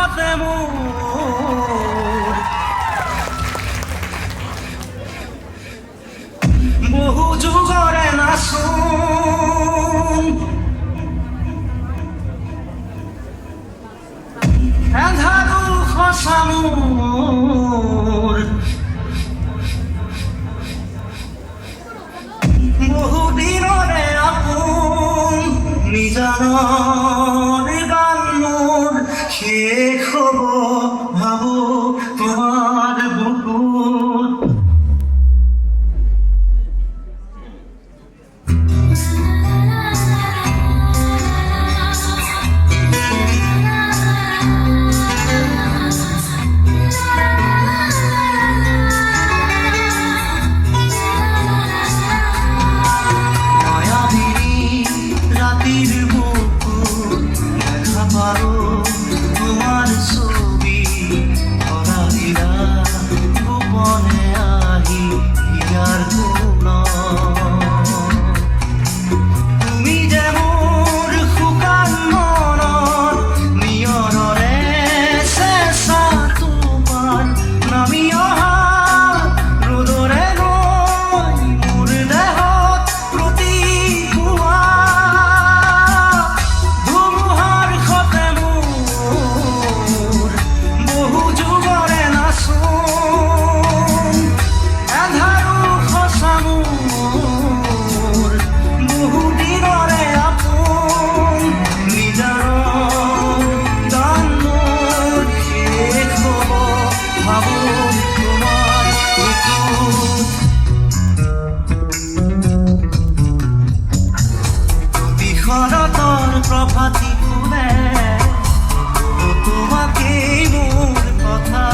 হতে মোর বহু যুগরে নাচোন এন্ধাৰো সঁচা মোৰ বহু দিনৰে আপোন নিজানৰ গান মোৰ শেষ হ'ব ভাবো তোমাৰ বুকুত তোমার ছবি ধরা দিলা গোপনে আহি ইয়ার কোন তুমি যে মোর শুকান মনত নিয়ৰৰে চেঁচা তোমাৰ নামি অহা ৰ'দৰে নৈ মোৰ দেহত প্ৰতিপুৱা শৰতৰ প্ৰভাতী ফুলে তোমাকেই মোৰ কথা